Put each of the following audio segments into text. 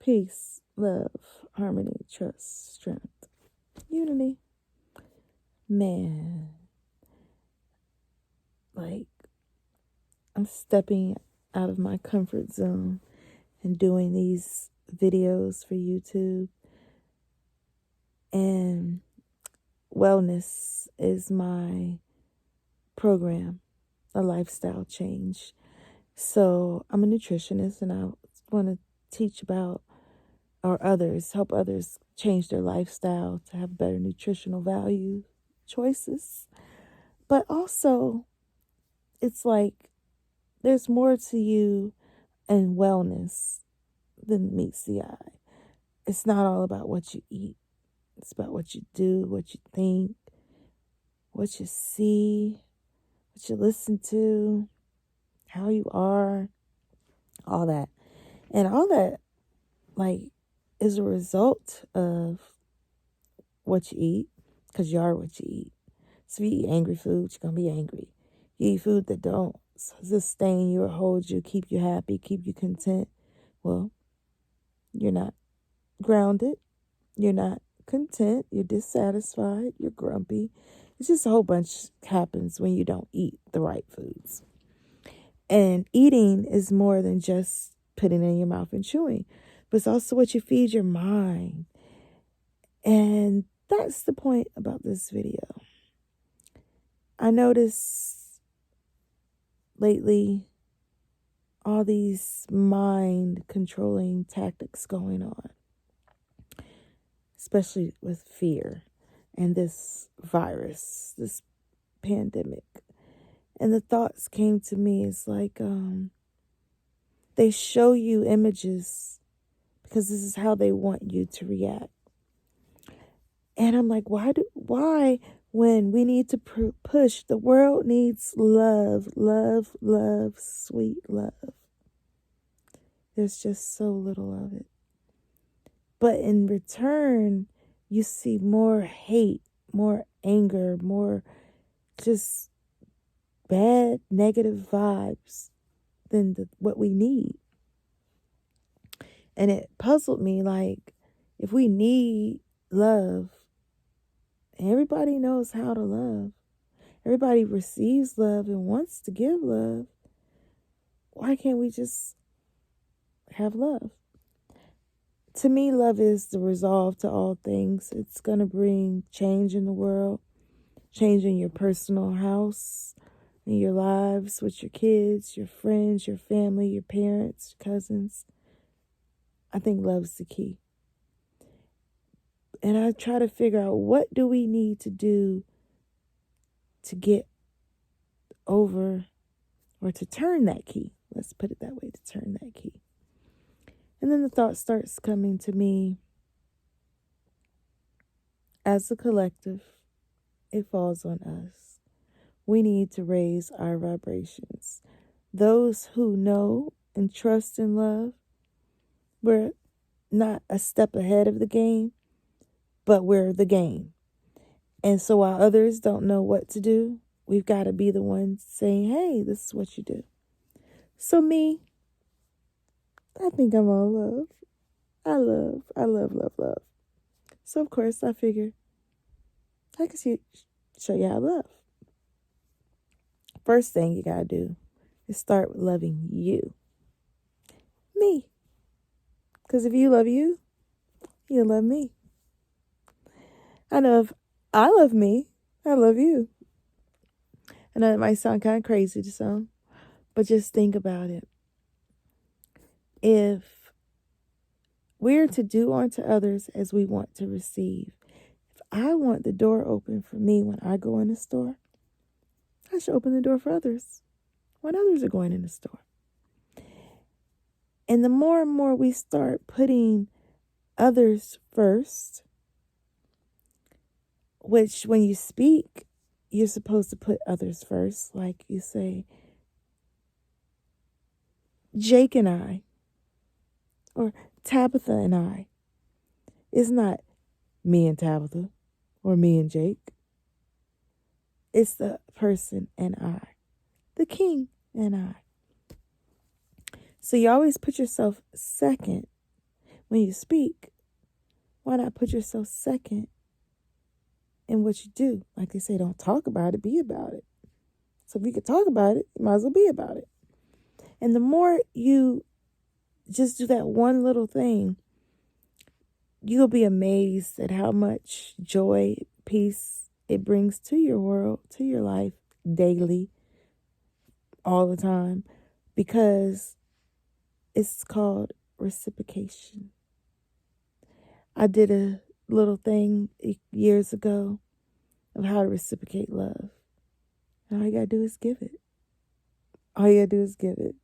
peace, love, harmony, trust, strength, unity. Man, like, I'm stepping out of my comfort zone and doing these videos for YouTube. And wellness is my program, a lifestyle change. So I'm a nutritionist and I want to teach about, or others, help others change their lifestyle to have better nutritional value choices. But also, it's like there's more to you and wellness than meets the eye. It's not all about what you eat. It's about what you do, what you think, what you see, what you listen to, how you are, all that. And all that, like, is a result of what you eat, because you are what you eat. So if you eat angry food, you're going to be angry. You eat food that don't sustain you or hold you, keep you happy, keep you content, well, you're not grounded, you're not content, you're dissatisfied, you're grumpy. It's just a whole bunch happens when you don't eat the right foods. And eating is more than just putting it in your mouth and chewing, but it's also what you feed your mind. And that's the point about this video. I notice lately all these mind controlling tactics going on, especially with fear and this virus, this pandemic. And the thoughts came to me, it's like they show you images because this is how they want you to react. And I'm like, why when we need to push, the world needs love, love, love, sweet love. There's just so little of it. But in return, you see more hate, more anger, more just bad, negative vibes than what we need. And it puzzled me, like, if we need love, everybody knows how to love, everybody receives love and wants to give love, why can't we just have love? To me, love is the resolve to all things. It's going to bring change in the world, change in your personal house, in your lives with your kids, your friends, your family, your parents, your cousins. I think love's the key. And I try to figure out, what do we need to do to get over, or to turn that key? Let's put it that way, to turn that key. And then the thought starts coming to me, as a collective, it falls on us. We need to raise our vibrations. Those who know and trust in love, we're not a step ahead of the game, but we're the game. And so while others don't know what to do, we've got to be the ones saying, hey, this is what you do. So me, I think I'm all love. I love, love, love. So of course I figure I can show you how to love. First thing you got to do is start with loving you. Me. Because if you love you, you'll love me. I know if I love me, I love you. I know it might sound kind of crazy to some, but just think about it. If we're to do unto others as we want to receive, if I want the door open for me when I go in the store, I should open the door for others when others are going in the store. And the more and more we start putting others first, which when you speak, you're supposed to put others first. Like you say, Jake and I, or Tabitha and I. It's not me and Tabitha or me and Jake. It's the person and I, the king and I. So you always put yourself second when you speak, why not put yourself second in what you do? Like they say, don't talk about it, be about it. So if you could talk about it, you might as well be about it. And the more you just do that one little thing, you'll be amazed at how much joy, peace it brings to your world, to your life, daily, all the time, because it's called reciprocation. I did a little thing years ago of how to reciprocate love. And all you gotta do is give it. All you gotta do is give it.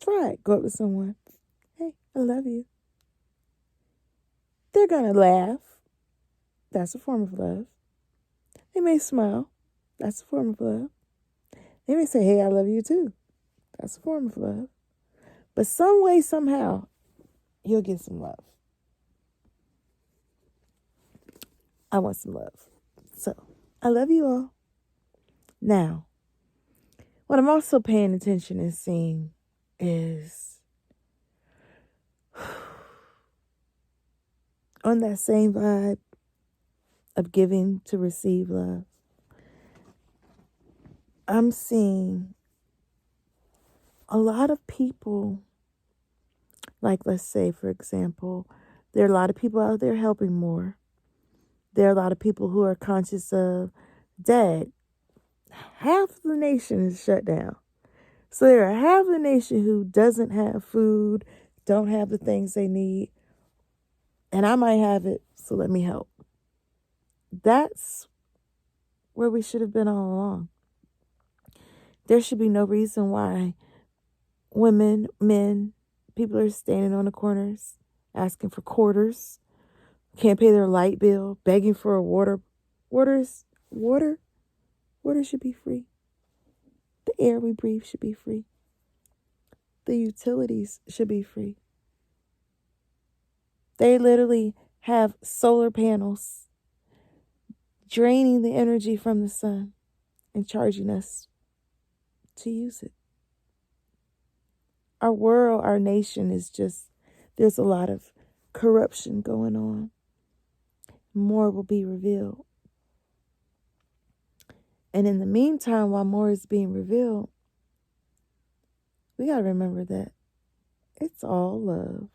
Try it. Go up to someone. Hey, I love you. They're gonna laugh. That's a form of love. They may smile. That's a form of love. They may say, hey, I love you too. That's a form of love. But some way, somehow, you'll get some love. I want some love. So, I love you all. Now, what I'm also paying attention and seeing is on that same vibe of giving to receive love, I'm seeing a lot of people, like let's say, for example, there are a lot of people out there helping more. There are a lot of people who are conscious of, Dad, half the nation is shut down. So there are half the nation who doesn't have food, don't have the things they need, and I might have it, so let me help. That's where we should have been all along. There should be no reason why women, men, people are standing on the corners asking for quarters, can't pay their light bill, begging for a water. Water should be free. The air we breathe should be free. The utilities should be free. They literally have solar panels draining the energy from the sun and charging us to use it. Our world, our nation is just, there's a lot of corruption going on. More will be revealed. And in the meantime, while more is being revealed, we got to remember that it's all love.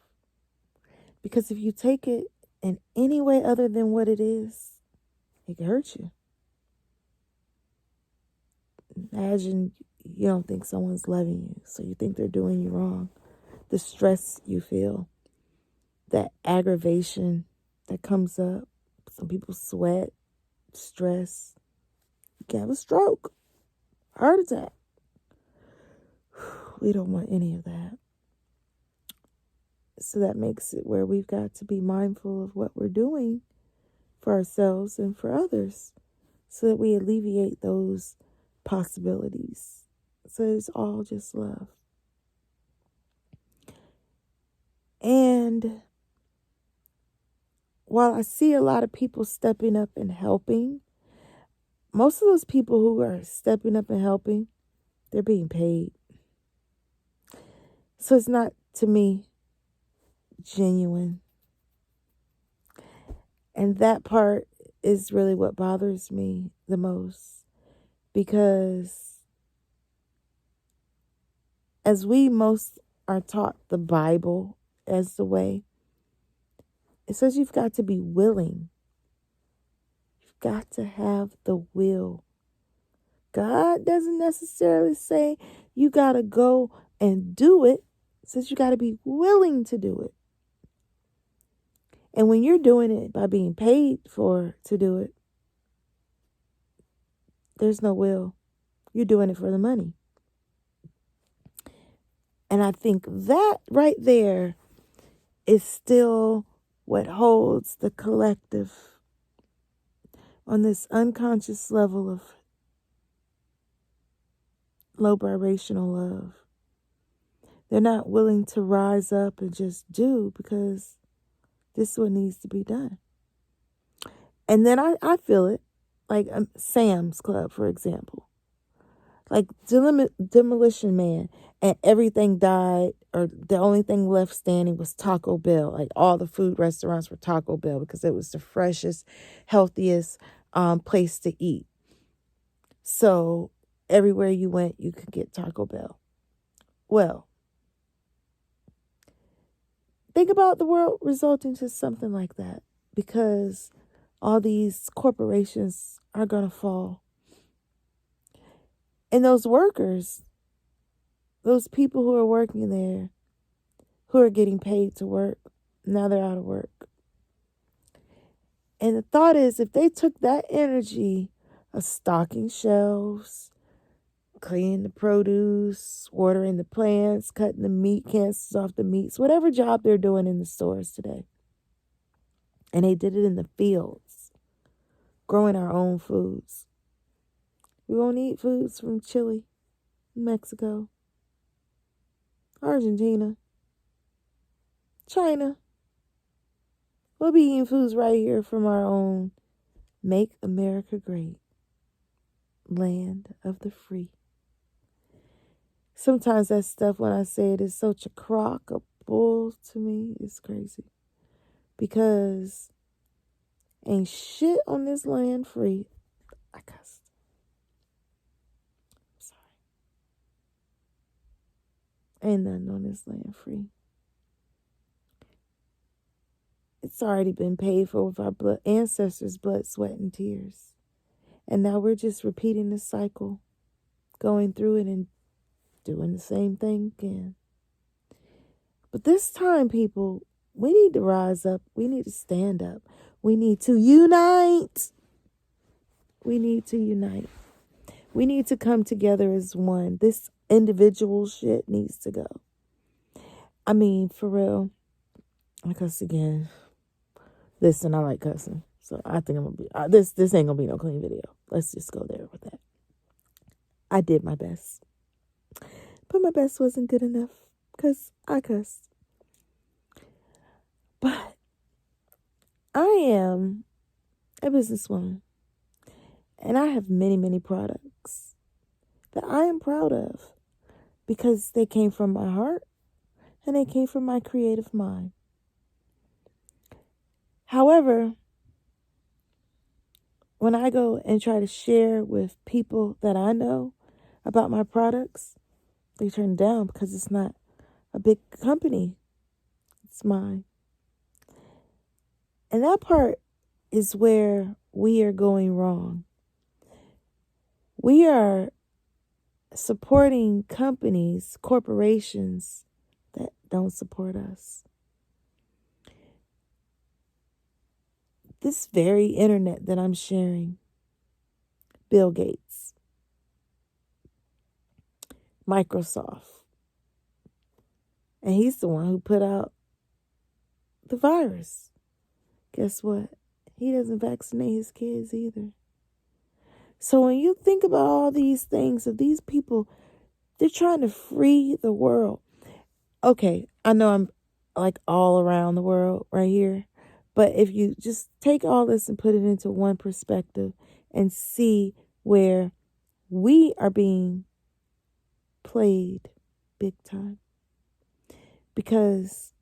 Because if you take it in any way other than what it is, it can hurt you. Imagine you don't think someone's loving you, so you think they're doing you wrong. The stress you feel, that aggravation that comes up. Some people sweat, stress. You can have a stroke, heart attack. We don't want any of that. So that makes it where we've got to be mindful of what we're doing for ourselves and for others so that we alleviate those possibilities. So it's all just love. And while I see a lot of people stepping up and helping, most of those people who are stepping up and helping, they're being paid. So it's not, to me, genuine. And that part is really what bothers me the most. Because as we most are taught the Bible as the way, it says you've got to be willing. You've got to have the will. God doesn't necessarily say you got to go and do it. It says you got to be willing to do it. And when you're doing it by being paid to do it, there's no will. You're doing it for the money. And I think that right there is still what holds the collective on this unconscious level of low vibrational love. They're not willing to rise up and just do because this is what needs to be done. And then I feel it, like Sam's Club, for example. like Demolition Man, and everything died, or the only thing left standing was Taco Bell. Like all the food restaurants were Taco Bell because it was the freshest, healthiest place to eat. So everywhere you went, you could get Taco Bell. Well, think about the world resulting to something like that, because all these corporations are going to fall. And those workers, those people who are working there, who are getting paid to work, now they're out of work. And the thought is, if they took that energy of stocking shelves, cleaning the produce, watering the plants, cutting the meat cancers off the meats, whatever job they're doing in the stores today, and they did it in the fields, growing our own foods. We won't eat foods from Chile, Mexico, Argentina, China. We'll be eating foods right here from our own Make America Great, land of the free. Sometimes that stuff, when I say it, is such a crock of bull to me. It's crazy. Because ain't shit on this land free. I cussed. Sorry. Ain't nothing on this land free. It's already been paid for with our ancestors' blood, sweat, and tears. And now we're just repeating the cycle, going through it and doing the same thing again. But this time, people, we need to rise up. We need to stand up. We need to unite. We need to unite. We need to come together as one. This individual shit needs to go. I mean, for real. I cuss again. Listen, I like cussing. So I think I'm going to be... This ain't going to be no clean video. Let's just go there with that. I did my best. But my best wasn't good enough because I cussed. But I am a businesswoman. And I have many, many products that I am proud of because they came from my heart and they came from my creative mind. However, when I go and try to share with people that I know about my products, they turn down because it's not a big company. It's mine. And that part is where we are going wrong. We are supporting companies, corporations that don't support us. This very internet that I'm sharing, Bill Gates, Microsoft, and he's the one who put out the virus. Guess what? He doesn't vaccinate his kids either. So when you think about all these things of these people, they're trying to free the world. Okay, I know I'm like all around the world right here, but if you just take all this and put it into one perspective and see where we are being played big time. Because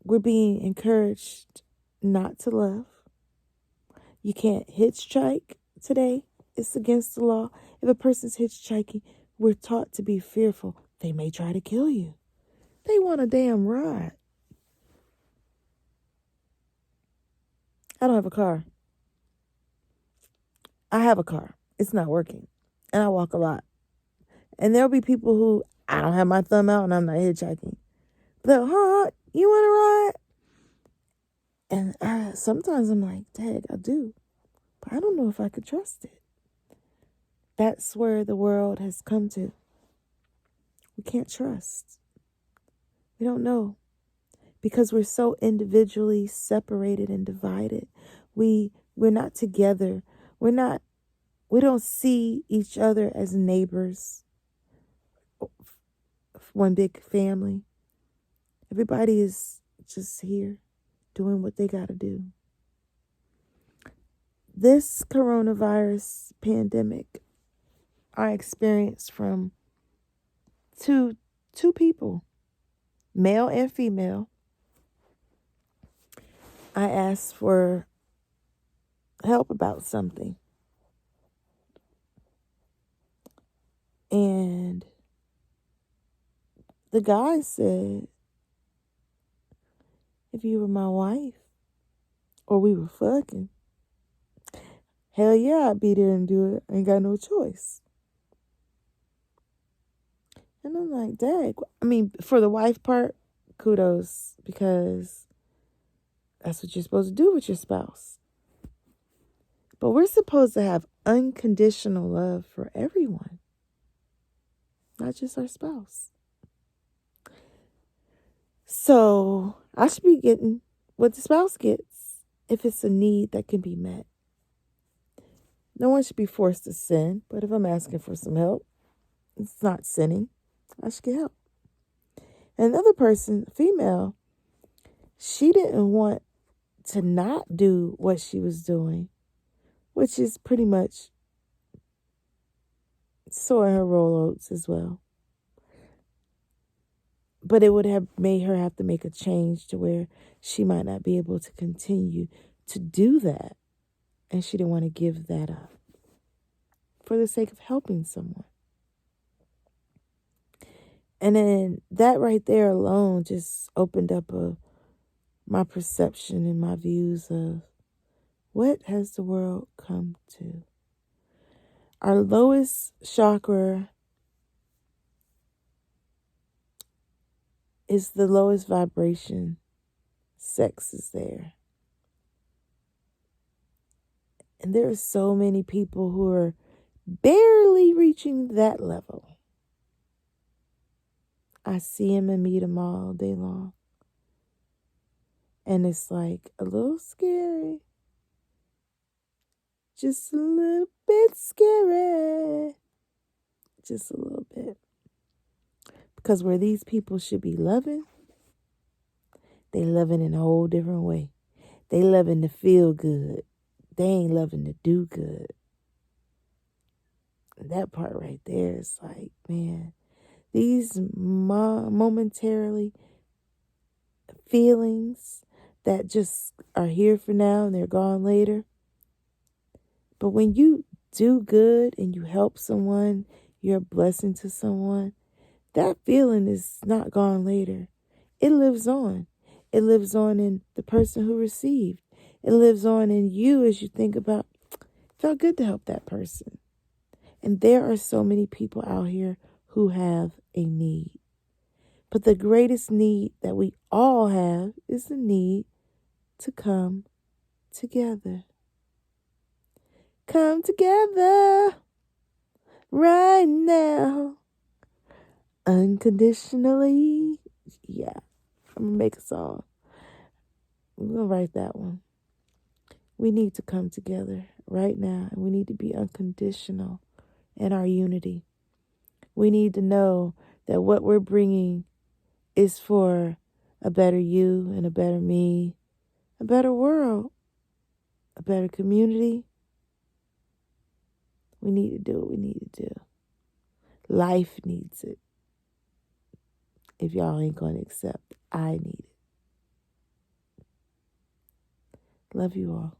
we're being encouraged not to love. You can't hitchhike today. It's against the law. If a person's hitchhiking, we're taught to be fearful. They may try to kill you. They want a damn ride. I don't have a car. I have a car. It's not working. And I walk a lot. And there'll be people who, I don't have my thumb out and I'm not hitchhiking. But, you want to ride? And sometimes I'm like, dang, I do. But I don't know if I could trust it. That's where the world has come to. We can't trust. We don't know. Because we're so individually separated and divided. We're not together. We don't see each other as neighbors. One big family. Everybody is just here doing what they got to do. this coronavirus pandemic I experienced from two people, male and female. I asked for help about something. And the guy said, if you were my wife or we were fucking, hell yeah, I'd be there and do it. I ain't got no choice. And I'm like, dang. I mean, for the wife part, kudos, because that's what you're supposed to do with your spouse. But we're supposed to have unconditional love for everyone, not just our spouse. So I should be getting what the spouse gets if it's a need that can be met. No one should be forced to sin, but if I'm asking for some help, it's not sinning. I should get help. And another person, female, she didn't want to not do what she was doing, which is pretty much sowing her roll oats as well. But it would have made her have to make a change to where she might not be able to continue to do that. And she didn't want to give that up for the sake of helping someone. And then that right there alone just opened up my perception and my views of what has the world come to. Our lowest chakra is the lowest vibration. Sex is there. And there are so many people who are barely reaching that level. I see them and meet them all day long. And it's like a little scary. Just a little bit scary. Just a little bit. Because where these people should be loving, they loving in a whole different way. They loving to feel good. They ain't loving to do good. And that part right there is like, man, these momentarily feelings that just are here for now and they're gone later. But when you do good and you help someone, you're a blessing to someone, that feeling is not gone later. It lives on. It lives on in the person who received. It lives on in you as you think about, felt good to help that person. And there are so many people out here who have a need. But the greatest need that we all have is the need to come together. Come together right now. Unconditionally. Yeah, I'm going to make a song. I'm going to write that one. We need to come together right now. And we need to be unconditional in our unity. We need to know that what we're bringing is for a better you and a better me, a better world, a better community. We need to do what we need to do. Life needs it. If y'all ain't going to accept, I need it. Love you all.